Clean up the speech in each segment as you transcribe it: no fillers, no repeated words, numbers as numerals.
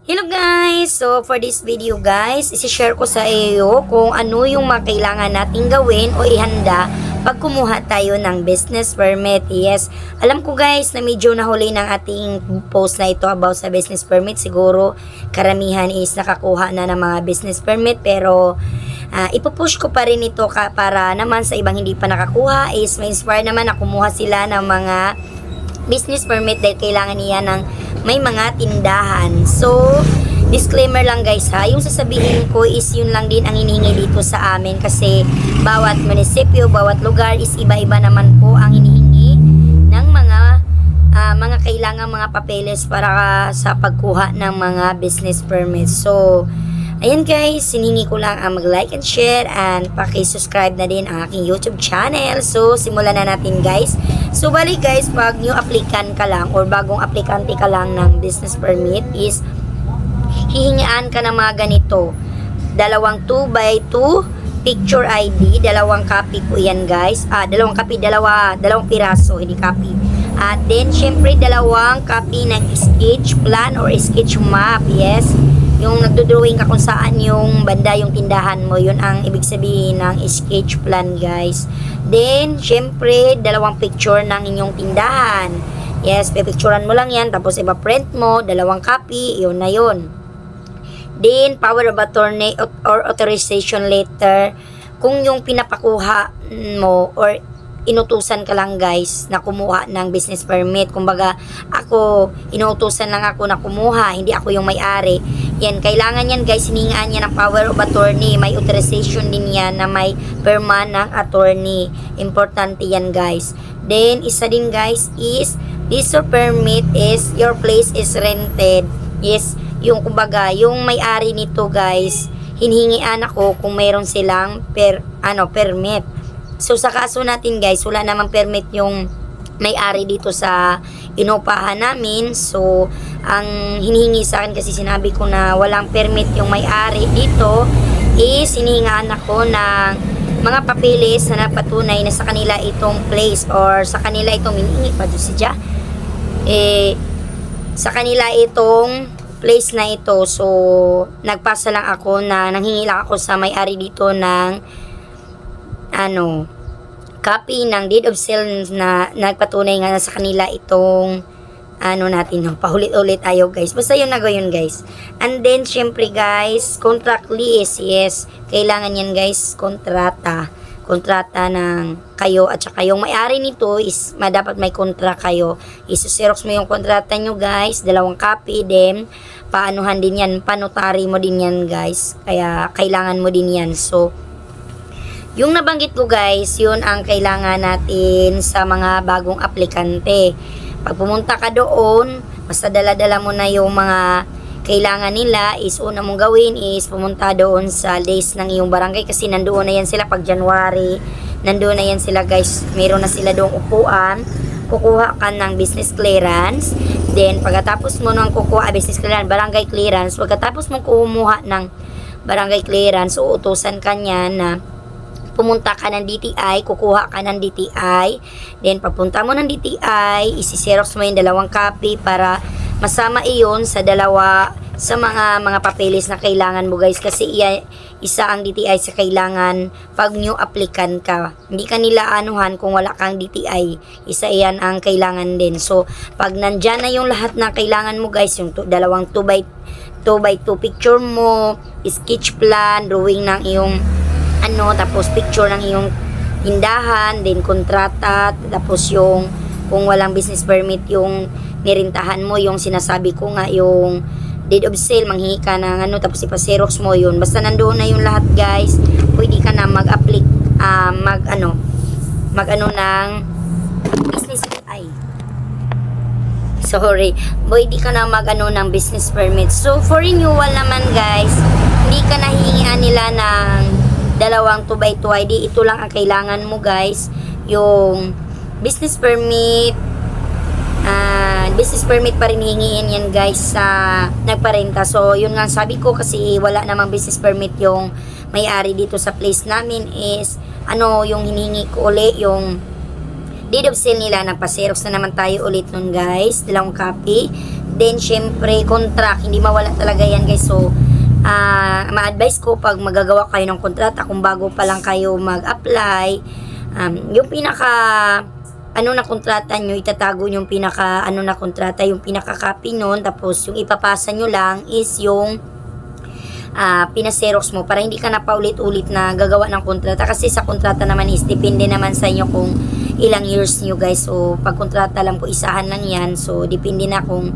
Hello guys! So for this video guys, isi-share ko sa iyo kung ano yung mga kailangan nating gawin o ihanda pag kumuha tayo ng business permit. Yes, alam ko guys na medyo nahuli ng ating post na ito about sa business permit. Siguro karamihan is nakakuha na ng mga business permit pero ipupush ko pa rin ito para naman sa ibang hindi pa nakakuha is ma-inspire naman na kumuha sila ng mga business permit dahil kailangan niya ng may mga tindahan. So, disclaimer lang guys ha, yung sasabihin ko is yun lang din ang hinihingi dito sa amin kasi bawat munisipyo, bawat lugar is iba-iba naman po ang hinihingi ng mga kailangan mga papeles para sa pagkuha ng mga business permit. So, ayan guys, hinihingi ko lang ang mag-like and share and paki-subscribe na din ang aking YouTube channel. So, simulan na natin guys. So, bali guys, pag new applicant ka lang or bagong aplikante ka lang ng business permit is hihingaan ka ng mga ganito. Dalawang 2x2 picture ID, dalawang copy po yan guys. Dalawang copy, dalawang piraso, hindi copy. At then, syempre, dalawang copy ng sketch plan or sketch map, yes. Yung nagdodrawing ka kung saan yung banda yung tindahan mo, yun ang ibig sabihin ng sketch plan guys. Then, syempre, dalawang picture ng inyong tindahan. Yes, pipicturean mo lang yan, tapos ipa-print mo, dalawang copy, yun na yun. Then, power of attorney or authorization letter, kung yung pinapakuha mo or inutusan ka lang guys na kumuha ng business permit. Kumbaga, inutusan lang ako na kumuha, hindi ako yung may-ari. Yan, kailangan yan guys, hiningaan yan ng power of attorney. May authorization din yan na may perma ng attorney. Importante yan guys. Then, isa din guys is, this permit is, your place is rented. Yes, yung kumbaga, yung may-ari nito guys, hinihingian ako kung mayroon silang permit. So, sa kaso natin guys, wala namang permit yung may-ari dito sa inupahan namin. So, ang hinihingi sa akin kasi sinabi ko na walang permit yung may-ari dito is hinihingaan ako ng mga papeles na napatunay na sa kanila itong place or sa kanila itong hinihingi pa doon siya. Sa kanila itong place na ito. So, nagpasa lang ako na nanghingi lang ako sa may-ari dito ng copy ng deed of sale na nagpatunay nga sa kanila itong paulit-ulit ayaw guys. Basta yung nagawin guys. And then, syempre guys, contract lease. Yes, kailangan yan guys, kontrata ng kayo at saka yung may-ari nito is dapat may kontra kayo. Isuserox mo yung kontrata nyo guys, dalawang copy, then paanuhan din yan, panotary mo din yan guys. Kaya kailangan mo din yan. So, yung nabanggit ko guys, yun ang kailangan natin sa mga bagong aplikante. Pag pumunta ka doon, basta dala-dala mo na yung mga kailangan nila is una mong gawin is pumunta doon sa days ng iyong barangay kasi nandoon na yan sila pag January. Nandoon na yan sila guys, meron na sila doong upuan. Kukuha ka ng business clearance. Then pagkatapos mo nang kukuha business clearance, barangay clearance, pagkatapos mo kumuha ng barangay clearance, uutusan ka niya na pumunta ka ng DTI, kukuha ka ng DTI, then pagpunta mo ng DTI, isi-xerox mo yung dalawang copy para masama iyon sa mga papeles na kailangan mo guys kasi isa ang DTI sa kailangan pag new applicant ka. Hindi ka nila anuhan kung wala kang DTI. Isa iyan ang kailangan din. So, pag nandyan na yung lahat na kailangan mo guys, yung dalawang 2x2 picture mo, sketch plan, drawing ng iyong tapos picture ng iyong tindahan, then kontrata, tapos yung kung walang business permit yung nirintahan mo, yung sinasabi ko nga yung deed of sale, manghingi ka ng tapos ipa-xerox mo yun. Basta nandoon na yung lahat guys, pwede ka na mag-apply ng business pwede ka na ng business permit. So for renewal naman guys, hindi ka nahihingian nila ng dalawang 2x2 ID. Ito lang ang kailangan mo guys, yung business permit. Business permit pa rin hingiin yan guys sa nagparenta. So yun nga sabi ko kasi wala namang business permit yung may-ari dito sa place namin is yung hinihingi ko uli yung deed of sale nila, nagpa-xerox na naman tayo ulit nun guys, 2 copy. Then syempre contract, hindi mawala talaga yan guys. So ma-advise ko pag magagawa kayo ng kontrata, kung bago pa lang kayo mag-apply, yung pinaka na kontrata nyo, itatago yung pinaka na kontrata, yung pinaka-copy nun, tapos yung ipapasa nyo lang is yung pinaserox mo, para hindi ka na paulit-ulit na gagawa ng kontrata, kasi sa kontrata naman is depende naman sa inyo kung ilang years nyo guys. So pag kontrata lang po, isahan lang yan, so depende na kung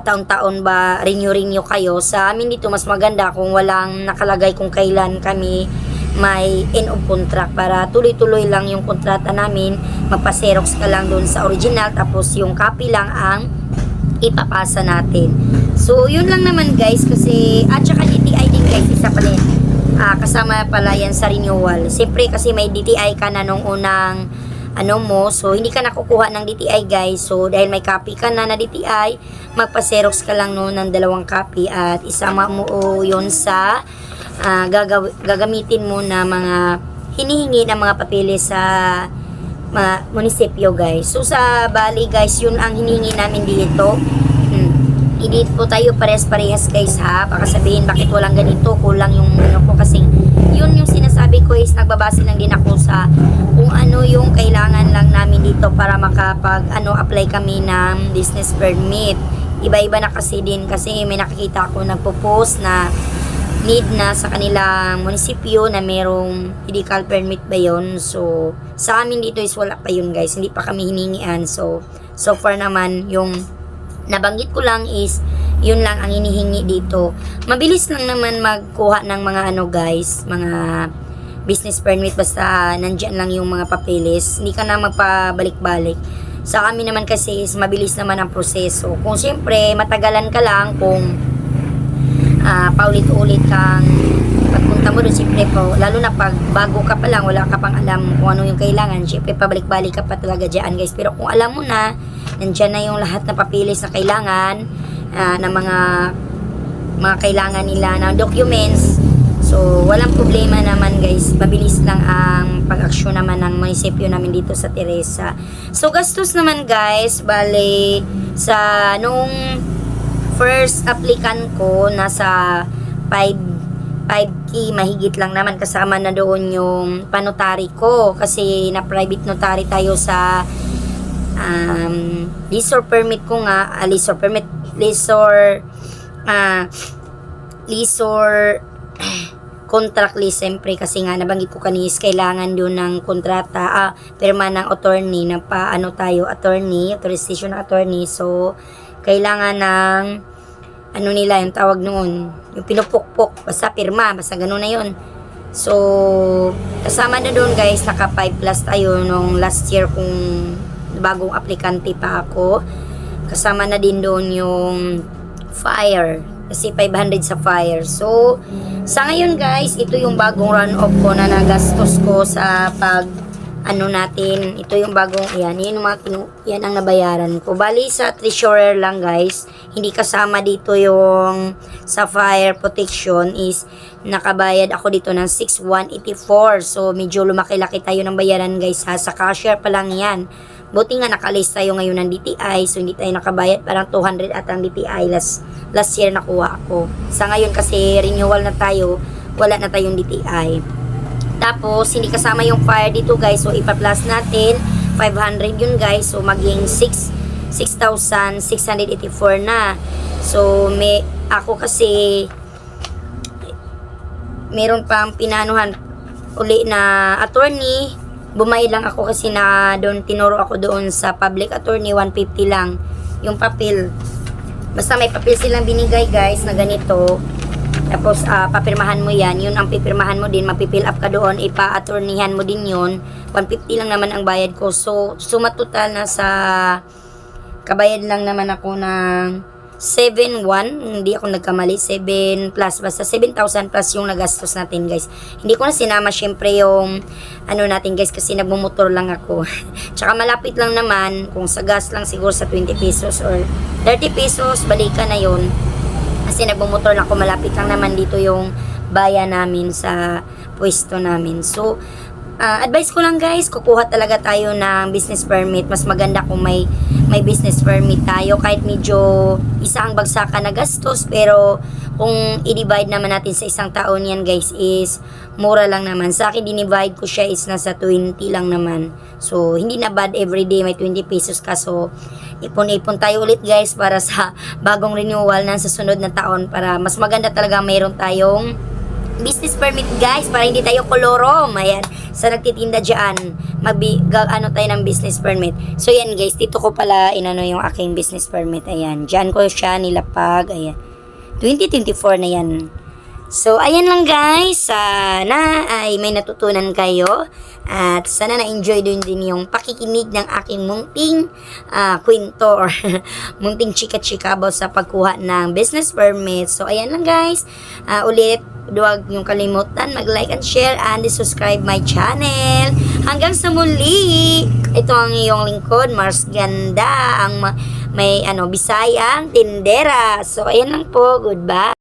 taon-taon ba renew kayo. Sa amin dito mas maganda kung walang nakalagay kung kailan kami may end of contract, para tuloy-tuloy lang yung kontrata namin. Magpa-xerox ka lang doon sa original, tapos yung copy lang ang ipapasa natin. So yun lang naman guys, kasi at saka DTI din guys, isa pala yan, kasama pala yan sa renewal. Siyempre kasi may DTI ka na nung unang mo, so hindi ka nakukuha ng DTI guys. So dahil may copy ka na DTI, magpa-xerox ka lang noon ng 2 copy at isama mo yun sa gagamitin mo na mga hinihingi ng mga papeles sa munisipyo guys. So sa Bali guys, yun ang hinihingi namin dito. Hindi po tayo parehas-parehas guys ha. Baka sabihin bakit walang ganito, kulang yung ko, kasi yun yung sinasabi ko is nagbabase lang din ako sa kung ano yung kailangan lang namin dito para makapag apply kami ng business permit. Iba-iba na kasi din, kasi may nakikita ako nagpo-post na need na sa kanilang munisipyo na merong medical permit ba yun. So sa amin dito is wala pa yun guys, hindi pa kami hiningian. So far naman yung nabanggit ko lang is yun lang ang hinihingi dito. Mabilis lang naman magkuha ng mga guys, mga business permit, basta nandyan lang yung mga papeles, hindi ka na magpabalik-balik. Sa amin naman kasi is mabilis naman ang proseso. Kung siyempre matagalan ka lang, kung paulit-ulit kang pagpunta mo doon, siyempre po, lalo na pag bago ka pa lang, wala ka pang alam kung ano yung kailangan, siyempre pabalik-balik ka pa talaga dyan guys. Pero kung alam mo na, nandyan na yung lahat na papeles na kailangan, na mga kailangan nila na documents, so walang problema naman guys. Mabilis lang ang pag-aksyon naman ng munisipyo namin dito sa Teresa. So gastos naman guys, bale sa nung first applicant ko, nasa 5K mahigit lang naman, kasama na doon yung panotary ko, kasi na private notary tayo sa leasor permit ko nga, leasor contract list, siyempre kasi nga nabanggit ko kanis, kailangan doon ng kontrata, pirma ng attorney, na attorney, authorization ng attorney. So kailangan ng nila yung tawag noon, yung pinupukpok, basta pirma, basta gano'n na yun. So kasama na doon guys, naka 5 plus tayo nung last year kung bagong aplikante pa ako. Kasama na din doon yung fire, kasi 500 sa fire. So sa ngayon guys, ito yung bagong run off ko na nagastos ko sa pag natin. Ito yung bagong, yan yung mga yan ang nabayaran ko. Bali sa treasurer lang guys, hindi kasama dito yung sa fire protection, is nakabayad ako dito ng 6,184. So medyo lumaki-laki tayo ng bayaran guys ha. Sa cashier pa lang yan. Buti nga nakalist tayo ngayon ng DTI, so hindi tayo nakabayad, parang 200 at ang DTI last year nakuha ako. Sa ngayon kasi renewal na tayo, wala na tayong DTI. Tapos hindi kasama yung fire dito guys, so ipa-plus natin 500 yun guys, so maging 6,684 na. So ako kasi meron pang pinanuhan uli na attorney. Bumayad lang ako kasi na doon, tinuro ako doon sa public attorney, 150 lang yung papel. Basta may papel silang binigay guys na ganito, tapos papirmahan mo yan, yun ang pipirmahan mo din, mapipill up ka doon, ipa-attorneyhan mo din yun. 150 lang naman ang bayad ko. So suma total na sa kabayad lang naman ako ng 7,100, hindi ako nagkamali, 7 plus, basta 7,000 plus yung nagastos natin guys. Hindi ko na sinama syempre yung natin guys, kasi nagmumotor lang ako. Tsaka malapit lang naman, kung sa gas lang siguro sa 20 pesos or 30 pesos, balikan na yun. Kasi nagmumotor lang ako, malapit lang naman dito yung bayan namin sa pwesto namin. So advice ko lang guys, kukuha talaga tayo ng business permit. Mas maganda kung may business permit tayo kahit medyo isa ang bagsakan na gastos, pero kung i-divide naman natin sa isang taon yan guys is mura lang naman. Sa akin dinivide ko siya is nasa 20 lang naman. So hindi na bad, everyday may 20 pesos ka. So ipon-ipon tayo ulit guys para sa bagong renewal na sa sunod na taon, para mas maganda talaga mayroon tayong business permit guys, para hindi tayo kolorom. Ayan, sa nagtitinda dyan, ano tayo ng business permit. So yan guys, dito ko pala inano yung aking business permit. Ayan, dyan ko siya nilapag. Ayan, 2024 na yan. So ayan lang guys, sana ay may natutunan kayo at sana na-enjoy din yung pakikinig ng aking munting kwento or munting chika-chika about sa pagkuha ng business permit. So ayan lang guys, ulit, huwag yung kalimutan mag-like and share and subscribe my channel. Hanggang sa muli, ito ang iyong lingkod, Mars Ganda, ang may Bisayang tindera. So ayan lang po, goodbye.